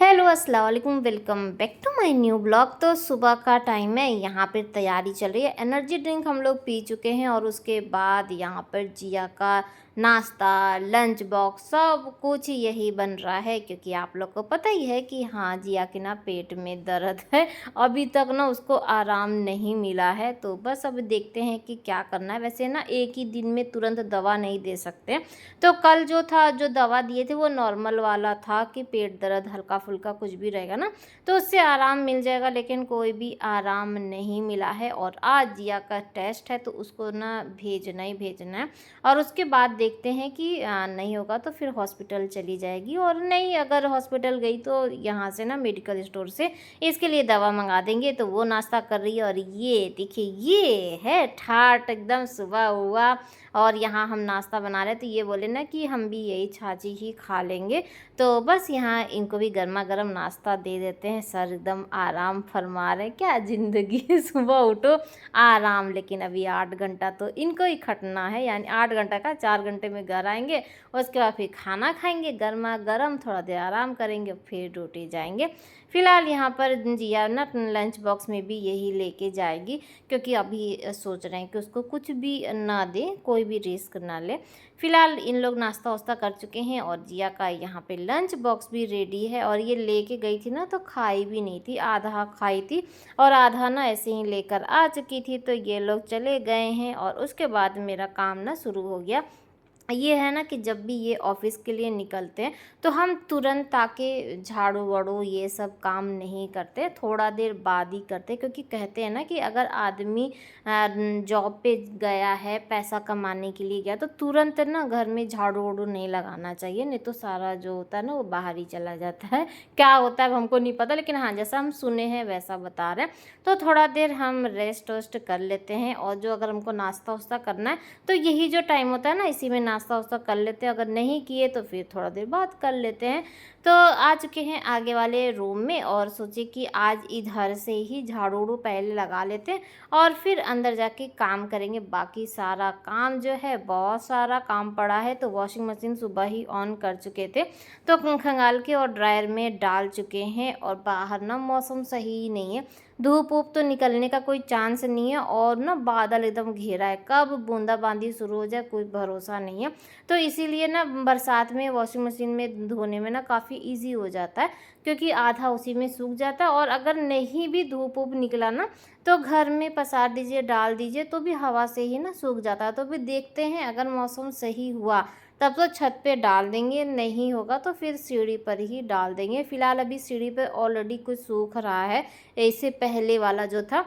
Hello अस्सलाम वालेकुम, welcome back to my new blog. तो सुबह का टाइम है, यहाँ पर तैयारी चल रही है। एनर्जी ड्रिंक हम लोग पी चुके हैं और उसके बाद यहाँ पर जिया का नाश्ता, लंच बॉक्स सब कुछ यही बन रहा है, क्योंकि आप लोग को पता ही है कि हाँ, जिया के ना पेट में दर्द है। अभी तक ना उसको आराम नहीं मिला है, तो बस अब देखते हैं कि क्या करना है। वैसे ना एक ही दिन में तुरंत दवा नहीं दे सकते, तो कल जो था, जो दवा दिए थे वो नॉर्मल वाला था कि पेट दर्द हल्का फुल्का कुछ भी रहेगा ना तो उससे आराम मिल जाएगा, लेकिन कोई भी आराम नहीं मिला है। और आज जिया का टेस्ट है, तो उसको ना भेजना ही भेजना है। और उसके बाद देखते हैं कि नहीं होगा तो फिर हॉस्पिटल चली जाएगी, और नहीं अगर हॉस्पिटल गई तो यहाँ से ना मेडिकल स्टोर से इसके लिए दवा मंगा देंगे। तो वो नाश्ता कर रही है, और ये देखिए ये है ठाट एकदम सुबह हुआ। और यहाँ हम नाश्ता बना रहे, तो ये बोले ना कि हम भी यही छाछी ही खा लेंगे, तो बस यहाँ इनको भी गर्मा गर्म नाश्ता दे देते हैं। सर एकदम आराम फरमा रहे, क्या ज़िंदगी है, सुबह उठो आराम। लेकिन अभी 8 घंटा तो इनको ही खटना है, यानी 8 घंटा का 4 घंटे में घर आएंगे, उसके बाद फिर खाना खाएंगे गर्मा गर्म, थोड़ा देर आराम करेंगे, फिर ड्यूटी जाएंगे। फ़िलहाल यहाँ पर जिया ना लंच बॉक्स में भी यही लेके जाएगी, क्योंकि अभी सोच रहे हैं कि उसको कुछ भी ना दें, कोई भी रिस्क ना ले। फ़िलहाल इन लोग नाश्ता वास्ता कर चुके हैं, और जिया का यहाँ पे लंच बॉक्स भी रेडी है। और ये लेके गई थी ना तो खाई भी नहीं थी, आधा खाई थी और आधा ना ऐसे ही लेकर आ चुकी थी। तो ये लोग चले गए हैं, और उसके बाद मेरा काम ना शुरू हो गया। ये है ना कि जब भी ये ऑफिस के लिए निकलते हैं तो हम तुरंत आके झाड़ू वाड़ू ये सब काम नहीं करते, थोड़ा देर बाद ही करते, क्योंकि कहते हैं ना कि अगर आदमी जॉब पे गया है, पैसा कमाने के लिए गया, तो तुरंत ना घर में झाड़ू वाड़ू नहीं लगाना चाहिए, नहीं तो सारा जो होता है ना वो बाहर ही चला जाता है। क्या होता है हमको नहीं पता, लेकिन हाँ जैसा हम सुने हैं वैसा बता रहे हैं। तो थोड़ा देर हम रेस्ट वेस्ट कर लेते हैं, और जो अगर हमको नाश्ता वास्ता करना है तो यही जो टाइम होता है ना इसी में नाश्ता वास्ता कर लेते हैं। अगर नहीं किए तो फिर थोड़ा देर बाद कर लेते हैं। तो आ चुके हैं आगे वाले रूम में, और सोचे कि आज इधर से ही झाड़ू उड़ू पहले लगा लेते हैं, और फिर अंदर जाके काम करेंगे। बाकी सारा काम जो है, बहुत सारा काम पड़ा है। तो वॉशिंग मशीन सुबह ही ऑन कर चुके थे, तो खंगाल के और ड्रायर में डाल चुके हैं। और बाहर ना मौसम सही नहीं है, धूप वूप तो निकलने का कोई चांस नहीं है, और ना बादल एकदम घेरा है, कब बूंदाबांदी शुरू हो जाए कोई भरोसा नहीं है। तो इसीलिए ना बरसात में वॉशिंग मशीन में धोने में ना काफ़ी इजी हो जाता है, क्योंकि आधा उसी में सूख जाता है। और अगर नहीं भी धूप वूप निकला ना तो घर में पसार दीजिए, डाल दीजिए, तो भी हवा से ही ना सूख जाता है। तो भी देखते हैं, अगर मौसम सही हुआ तब तो छत पे डाल देंगे, नहीं होगा तो फिर सीढ़ी पर ही डाल देंगे। फ़िलहाल अभी सीढ़ी पे ऑलरेडी कुछ सूख रहा है, इससे पहले वाला जो था,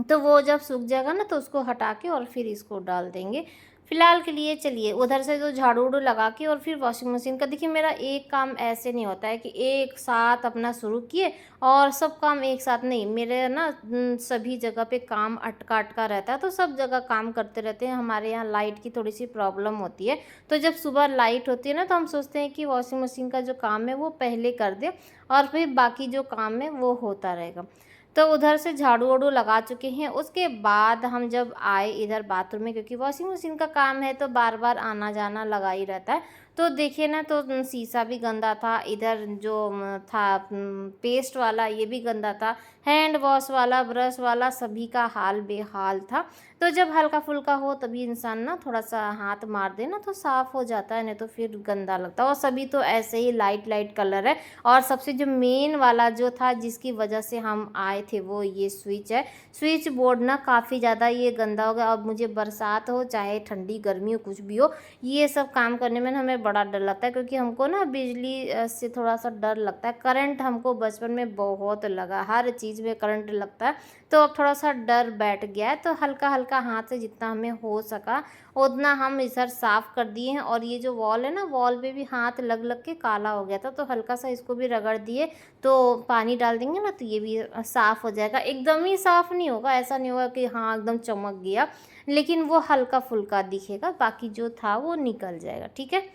तो वो जब सूख जाएगा ना तो उसको हटा के और फिर इसको डाल देंगे। फ़िलहाल के लिए चलिए उधर से तो झाड़ू उड़ू लगा के और फिर वॉशिंग मशीन का, देखिए मेरा एक काम ऐसे नहीं होता है कि एक साथ अपना शुरू किए और सब काम एक साथ नहीं, मेरे ना सभी जगह पे काम अटका अटका रहता है, तो सब जगह काम करते रहते हैं। हमारे यहाँ लाइट की थोड़ी सी प्रॉब्लम होती है, तो जब सुबह लाइट होती है ना तो हम सोचते हैं कि वॉशिंग मशीन का जो काम है वो पहले कर दें, और फिर बाकी जो काम है वो होता रहेगा। तो उधर से झाड़ू वाड़ू लगा चुके हैं। उसके बाद हम जब आए इधर बाथरूम में, क्योंकि वॉशिंग मशीन का काम है तो बार बार आना जाना लगा ही रहता है, तो देखिए ना तो शीशा भी गंदा था, इधर जो था पेस्ट वाला ये भी गंदा था, हैंड वॉश वाला, ब्रश वाला, सभी का हाल बेहाल था। तो जब हल्का फुल्का हो तभी इंसान ना थोड़ा सा हाथ मार दे ना तो साफ़ हो जाता है, नहीं तो फिर गंदा लगता है। और सभी तो ऐसे ही लाइट लाइट कलर है। और सबसे जो मेन वाला जो था जिसकी वजह से हम आए थे वो ये स्विच है। स्विच बोर्ड ना काफ़ी ज़्यादा ये गंदा हो गया। अब मुझे बरसात हो चाहे ठंडी गर्मी हो कुछ भी हो, ये सब काम करने में ना हमें बड़ा डर लगता है, क्योंकि हमको ना बिजली से थोड़ा सा डर लगता है। करंट हमको बचपन में बहुत लगा, हर चीज़ में करंट लगता है, तो अब थोड़ा सा डर बैठ गया है। तो हल्का हल्का हाथ से जितना हमें हो सका उतना हम इधर साफ़ कर दिए हैं। और ये जो वॉल है ना, वॉल पे भी हाथ लग लग के काला हो गया था, तो हल्का सा इसको भी रगड़ दिए, तो पानी डाल देंगे ना तो ये भी साफ़ हो जाएगा। एकदम ही साफ़ नहीं होगा, ऐसा नहीं होगा कि हाँ एकदम चमक गया, लेकिन वो हल्का फुल्का दिखेगा, बाकी जो था वो निकल जाएगा, ठीक है।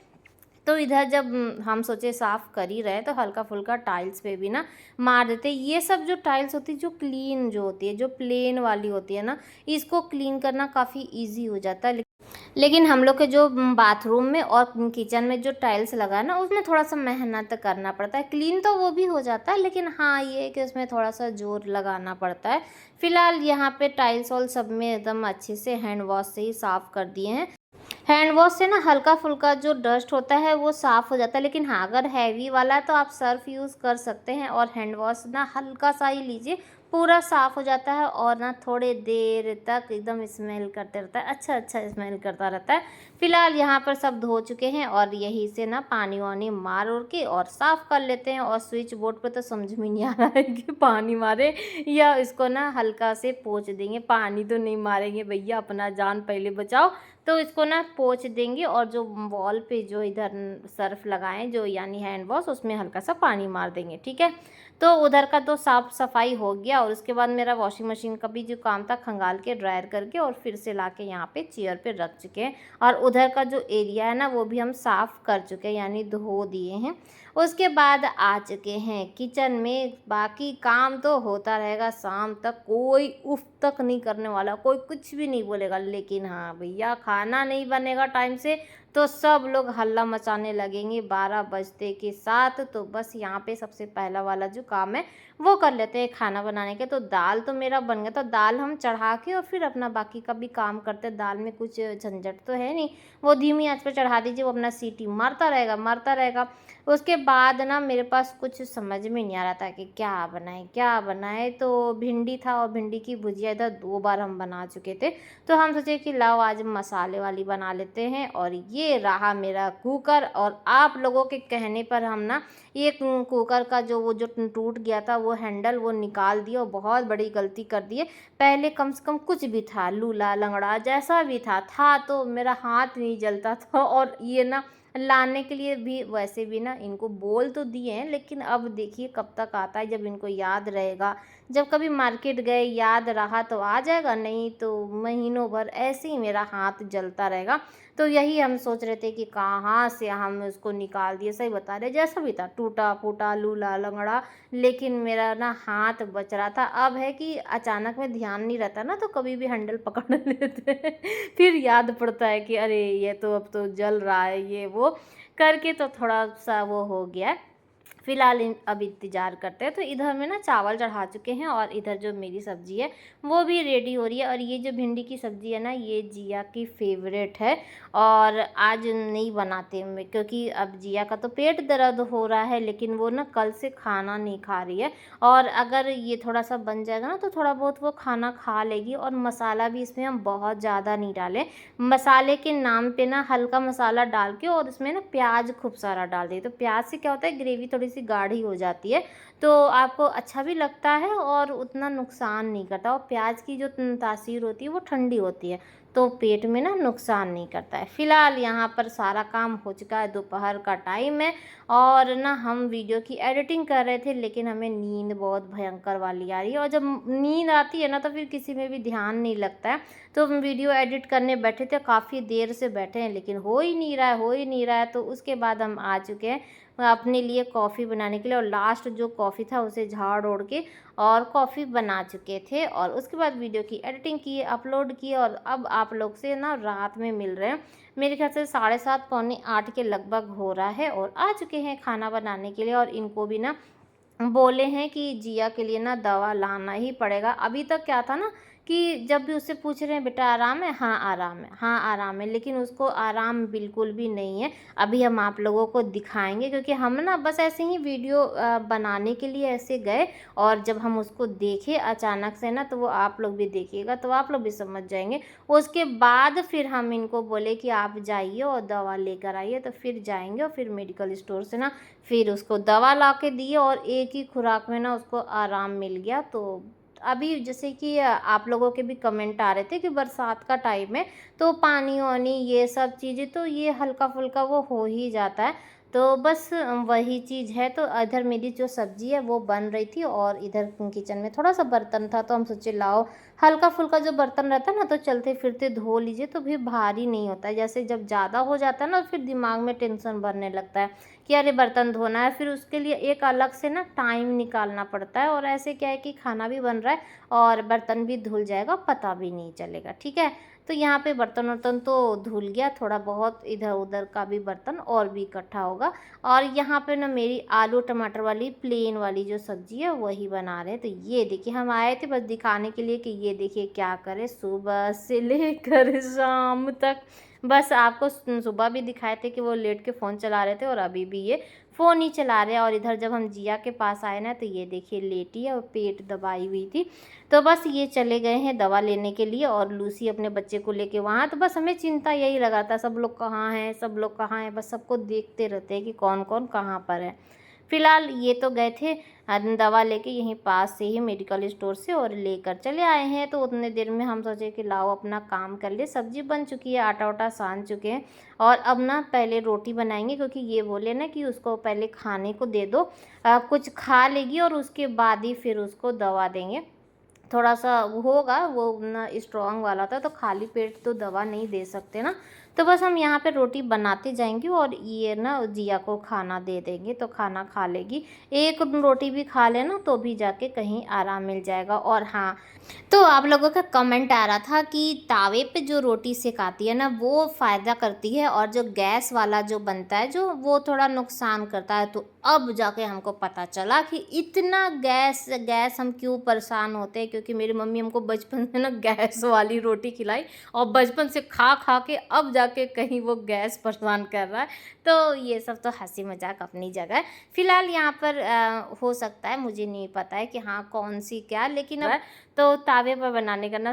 तो इधर जब हम सोचे साफ़ कर ही रहे तो हल्का फुल्का टाइल्स पे भी ना मार देते। ये सब जो टाइल्स होती है जो क्लीन जो होती है, जो प्लेन वाली होती है ना, इसको क्लीन करना काफ़ी इजी हो जाता है। लेकिन हम लोग के जो बाथरूम में और किचन में जो टाइल्स लगा है ना, उसमें थोड़ा-सा मेहनत करना पड़ता है। क्लीन तो वो भी हो जाता है, लेकिन हाँ, ये है कि उसमें थोड़ा-सा ज़ोर लगाना पड़ता है। फिलहाल यहाँ पे टाइल्स और सब में एकदम अच्छे से हैंड वॉश से ही साफ़ कर दिए हैं। हैंड वॉश से ना हल्का-फुल्का जो डस्ट होता है वो साफ़ हो जाता है, लेकिन हाँ, अगर हैवी वाला है तो आप सर्फ़ यूज़ कर सकते हैं और हैंड वॉश ना हल्का-सा ही लीजिए, पूरा साफ़ हो जाता है और ना थोड़ी देर तक एकदम स्मेल करते रहता है, अच्छा-अच्छा स्मेल करता रहता है। फिलहाल यहाँ पर सब धो चुके हैं और यहीं से ना पानी-वानी मार-उर के और साफ़ कर लेते हैं, और स्विच बोर्ड पे तो समझ में नहीं आ रहा है कि पानी मारें या इसको ना हल्का से पोंछ देंगे। पानी तो नहीं मारेंगे भैया, अपना जान पहले बचाओ। तो इसको ना पोंछ देंगे और जो वॉल पे जो इधर सर्फ लगाएं जो यानी हैंड वॉश, उसमें हल्का सा पानी मार देंगे, ठीक है। तो उधर का तो साफ़ सफाई हो गया और उसके बाद मेरा वॉशिंग मशीन का भी जो काम था खंगाल के ड्रायर करके और फिर से लाके यहाँ पे चेयर पे रख चुके हैं। और उधर का जो एरिया है ना वो भी हम साफ़ कर चुके हैं, यानी धो दिए हैं। उसके बाद आ चुके हैं किचन में। बाकी काम तो होता रहेगा शाम तक, कोई उफ तक नहीं करने वाला, कोई कुछ भी नहीं बोलेगा। लेकिन हाँ भैया, खाना नहीं बनेगा टाइम से तो सब लोग हल्ला मचाने लगेंगे 12 बजते के साथ। तो बस यहाँ पे सबसे पहला वाला जो काम है वो कर लेते हैं खाना बनाने के। तो दाल तो मेरा बन गया, तो दाल हम चढ़ा के और फिर अपना बाकी का भी काम करते हैं। दाल में कुछ झंझट तो है नहीं, वो धीमी आंच पे चढ़ा दीजिए, वो अपना सीटी मारता रहेगा। उसके बाद ना मेरे पास कुछ समझ में नहीं आ रहा था कि क्या बनाए। तो भिंडी था और भिंडी की भुजिया इधर 2 बार हम बना चुके थे। तो हम सोचे कि लाओ आज मसाले वाली बना लेते हैं, और ये रहा मेरा कुकर। और आप लोगों के कहने पर हम ना ये कुकर का वो जो टूट गया था वो हैंडल वो निकाल दिया, और बहुत बड़ी गलती कर दी है। पहले कम से कम कुछ भी था, लूला लंगड़ा जैसा भी था तो मेरा हाथ नहीं जलता था। और ये ना लाने के लिए भी वैसे भी ना इनको बोल तो दिए हैं, लेकिन अब देखिए कब तक आता है, जब इनको याद रहेगा। जब कभी मार्केट गए याद रहा तो आ जाएगा, नहीं तो महीनों भर ऐसे ही मेरा हाथ जलता रहेगा। तो यही हम सोच रहे थे कि कहाँ से हम उसको निकाल दिए। सही बता रहे, जैसा भी था टूटा फूटा लूला लंगड़ा, लेकिन मेरा ना हाथ बच रहा था। अब है कि अचानक में ध्यान नहीं रहता ना, तो कभी भी हैंडल पकड़ लेते हैं फिर याद पड़ता है कि अरे ये तो अब तो जल रहा है, ये वो करके तो थोड़ा सा वो हो गया है। फिलहाल अब इंतज़ार करते हैं। तो इधर में ना चावल चढ़ा चुके हैं और इधर जो मेरी सब्ज़ी है वो भी रेडी हो रही है। और ये जो भिंडी की सब्ज़ी है ना, ये जिया की फेवरेट है, और आज नहीं बनाते मैं क्योंकि अब जिया का तो पेट दर्द हो रहा है, लेकिन वो ना कल से खाना नहीं खा रही है। और अगर ये थोड़ा सा बन जाएगा ना तो थोड़ा बहुत वो खाना खा लेगी। और मसाला भी इसमें हम बहुत ज़्यादा नहीं डालें, मसाले के नाम पे ना हल्का मसाला डाल के और इसमें ना प्याज खूब सारा डाल दिए। तो प्याज से क्या होता है, ग्रेवी थोड़ी सी गाढ़ी हो जाती है, तो आपको अच्छा भी लगता है और उतना नुकसान नहीं करता। और प्याज की जो तासीर होती है वो ठंडी होती है, तो पेट में ना नुकसान नहीं करता है। फिलहाल यहाँ पर सारा काम हो चुका है, दोपहर का टाइम है और ना हम वीडियो की एडिटिंग कर रहे थे, लेकिन हमें नींद बहुत भयंकर वाली आ रही है। और जब नींद आती है ना तो फिर किसी में भी ध्यान नहीं लगता है। तो हम वीडियो एडिट करने बैठे थे, काफ़ी देर से बैठे हैं, लेकिन हो ही नहीं रहा है। तो उसके बाद हम आ चुके हैं अपने लिए कॉफ़ी बनाने के लिए, और लास्ट जो कॉफ़ी था उसे झाड़ ओढ़ के और कॉफ़ी बना चुके थे। और उसके बाद वीडियो की एडिटिंग की, अपलोड की, और अब आप लोग से ना रात में मिल रहे हैं। मेरे ख्याल से 7:30 पौने 8 के लगभग हो रहा है, और आ चुके हैं खाना बनाने के लिए। और इनको भी ना बोले हैं कि जिया के लिए ना दवा लाना ही पड़ेगा। अभी तक क्या था ना कि जब भी उससे पूछ रहे हैं बेटा आराम है, हाँ आराम है, हाँ आराम है, लेकिन उसको आराम बिल्कुल भी नहीं है। अभी हम आप लोगों को दिखाएंगे, क्योंकि हम ना बस ऐसे ही वीडियो बनाने के लिए ऐसे गए, और जब हम उसको देखे अचानक से ना, तो वो आप लोग भी देखिएगा तो आप लोग भी समझ जाएंगे। उसके बाद फिर हम इनको बोले कि आप जाइए और दवा लेकर आइए। तो फिर जाएंगे और फिर मेडिकल स्टोर से ना फिर उसको दवा ला के दिए, और एक ही खुराक में ना उसको आराम मिल गया। तो अभी जैसे कि आप लोगों के भी कमेंट आ रहे थे कि बरसात का टाइम है तो पानी वानी ये सब चीज़ें तो ये हल्का फुल्का वो हो ही जाता है। तो बस वही चीज़ है। तो इधर मेरी जो सब्ज़ी है वो बन रही थी, और इधर किचन में थोड़ा सा बर्तन था, तो हम सोचे लाओ हल्का फुल्का जो बर्तन रहता है ना तो चलते फिरते धो लीजिए, तो फिर भारी नहीं होता है। जैसे जब ज़्यादा हो जाता है ना फिर दिमाग में टेंशन भरने लगता है कि अरे बर्तन धोना है, फिर उसके लिए एक अलग से ना टाइम निकालना पड़ता है। और ऐसे क्या है कि खाना भी बन रहा है और बर्तन भी धुल जाएगा, पता भी नहीं चलेगा, ठीक है। तो यहाँ पे बर्तन वर्तन तो धुल गया, थोड़ा बहुत इधर उधर का भी बर्तन और भी इकट्ठा होगा। और यहाँ पे ना मेरी आलू टमाटर वाली प्लेन वाली जो सब्ज़ी है वही बना रहे हैं। तो ये देखिए हम आए थे बस दिखाने के लिए कि ये देखिए क्या करें, सुबह से लेकर शाम तक। बस आपको सुबह भी दिखाए थे कि वो लेट के फ़ोन चला रहे थे और अभी भी ये फ़ोन ही चला रहे हैं। और इधर जब हम जिया के पास आए ना तो ये देखिए लेटी है और पेट दबाई हुई थी। तो बस ये चले गए हैं दवा लेने के लिए और लूसी अपने बच्चे को लेके वहाँ। तो बस हमें चिंता यही लगा था, सब लोग कहाँ हैं, सब लोग कहाँ हैं, बस सबको देखते रहते हैं कि कौन कौन कहाँ पर है। फ़िलहाल ये तो गए थे दवा लेके यहीं पास से ही मेडिकल स्टोर से और लेकर चले आए हैं। तो उतने देर में हम सोचे कि लाओ अपना काम कर ले, सब्ज़ी बन चुकी है, आटा वाटा सान चुके हैं और अब ना पहले रोटी बनाएंगे, क्योंकि ये बोले ना कि उसको पहले खाने को दे दो, कुछ खा लेगी और उसके बाद ही फिर उसको दवा देंगे। थोड़ा सा वो होगा, वो ना स्ट्रॉन्ग वाला था, तो खाली पेट तो दवा नहीं दे सकते ना। तो बस हम यहाँ पे रोटी बनाते जाएंगे और ये ना जिया को खाना दे देंगे तो खाना खा लेगी। एक रोटी भी खा लेना तो भी जाके कहीं आराम मिल जाएगा। और हाँ, तो आप लोगों का कमेंट आ रहा था कि तावे पे जो रोटी सेकाती है ना वो फ़ायदा करती है और जो गैस वाला जो बनता है जो वो थोड़ा नुकसान करता है। तो अब जाके हमको पता चला कि इतना गैस गैस हम क्यों परेशान होते हैं, क्योंकि मेरी मम्मी हमको बचपन से ना गैस वाली रोटी खिलाई और बचपन से खा खा के अब जाके कहीं वो गैस परेशान कर रहा है। तो ये सब तो हंसी मजाक अपनी जगह है। फ़िलहाल यहाँ पर हो सकता है, मुझे नहीं पता है कि हाँ कौन सी क्या, लेकिन अब तो तावे पर बनाने का ना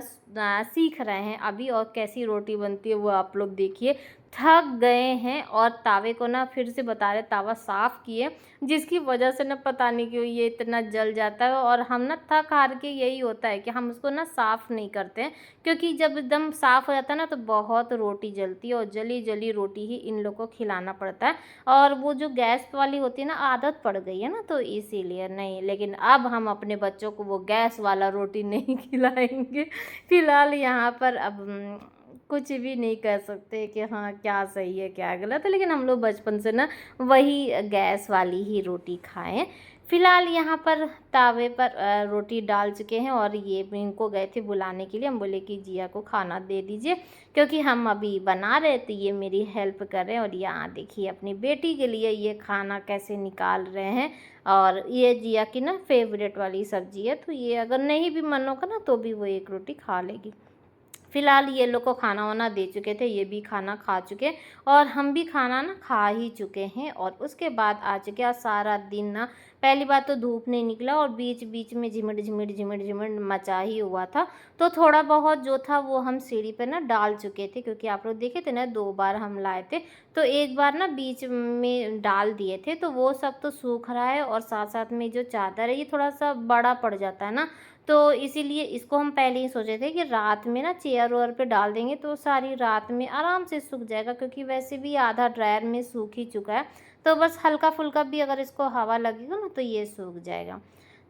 सीख रहे हैं अभी। और कैसी रोटी बनती है वो आप लोग देखिए। थक गए हैं और तावे को ना फिर से बता रहे तावा साफ़ किए, जिसकी वजह से ना पता नहीं क्यों ये इतना जल जाता है। और हम ना थक हार के यही होता है कि हम उसको ना साफ़ नहीं करते हैं, क्योंकि जब एकदम साफ़ हो जाता है ना तो बहुत रोटी जलती है और जली जली रोटी ही इन लोग को खिलाना पड़ता है। और वो जो गैस वाली होती है ना आदत पड़ गई है ना, तो इसीलिए नहीं। लेकिन अब हम अपने बच्चों को वो गैस वाला रोटी नहीं खिलाएंगे। फ़िलहाल यहाँ पर अब कुछ भी नहीं कह सकते कि हाँ क्या सही है क्या गलत है, लेकिन हम लोग बचपन से ना वही गैस वाली ही रोटी खाएं। फ़िलहाल यहाँ पर तावे पर रोटी डाल चुके हैं और ये इनको गए थे बुलाने के लिए। हम बोले कि जिया को खाना दे दीजिए क्योंकि हम अभी बना रहे थे, ये मेरी हेल्प कर रहे हैं। और यहाँ देखिए अपनी बेटी के लिए ये खाना कैसे निकाल रहे हैं। और ये जिया की ना फेवरेट वाली सब्ज़ी है, तो ये अगर नहीं भी मन होगा ना तो भी वो एक रोटी खा लेगी। फ़िलहाल ये लोग को खाना वाना दे चुके थे, ये भी खाना खा चुके और हम भी खाना ना खा ही चुके हैं। और उसके बाद आ चुके और सारा दिन ना पहली बात तो धूप नहीं निकला और बीच बीच में झिमिट झिमिट झिमिट झिमिट मचा ही हुआ था। तो थोड़ा बहुत जो था वो हम सीढ़ी पे ना डाल चुके थे, क्योंकि आप लोग देखे थे ना 2 बार हम लाए थे, तो एक बार ना बीच में डाल दिए थे। तो वो सब तो सूख रहा है और साथ साथ में जो चादर है ये थोड़ा सा बड़ा पड़ जाता है ना, तो इसीलिए इसको हम पहले ही सोचे थे कि रात में ना चेयर वेयर पे डाल देंगे तो सारी रात में आराम से सूख जाएगा, क्योंकि वैसे भी आधा ड्रायर में सूख ही चुका है। तो बस हल्का फुल्का भी अगर इसको हवा लगेगा ना तो ये सूख जाएगा।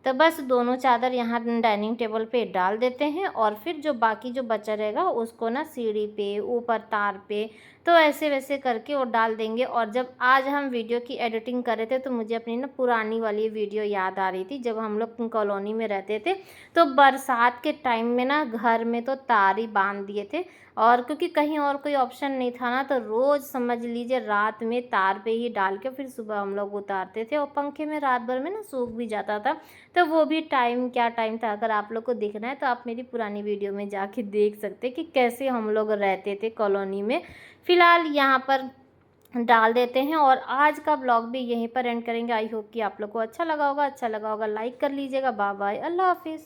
तो बस दोनों चादर यहाँ डाइनिंग टेबल पे डाल देते हैं और फिर जो बाकी जो बचा रहेगा उसको ना सीढ़ी पे ऊपर तार पे तो ऐसे वैसे करके और डाल देंगे। और जब आज हम वीडियो की एडिटिंग कर रहे थे तो मुझे अपनी ना पुरानी वाली वीडियो याद आ रही थी, जब हम लोग कॉलोनी में रहते थे तो बरसात के टाइम में ना घर में तो तार ही बांध दिए थे। और क्योंकि कहीं और कोई ऑप्शन नहीं था ना तो रोज़ समझ लीजिए रात में तार पे ही डाल के फिर सुबह हम लोग उतारते थे और पंखे में रात भर में ना सूख भी जाता था। तो वो भी टाइम क्या टाइम था। अगर आप लोग को देखना है तो आप मेरी पुरानी वीडियो में जाके देख सकते हैं कि कैसे हम लोग रहते थे कॉलोनी में। फ़िलहाल यहाँ पर डाल देते हैं और आज का ब्लॉग भी यहीं पर एंड करेंगे। आई होप कि आप लोग को अच्छा लगा होगा। लाइक कर लीजिएगा। बाय बाय, अल्लाह हाफिज़।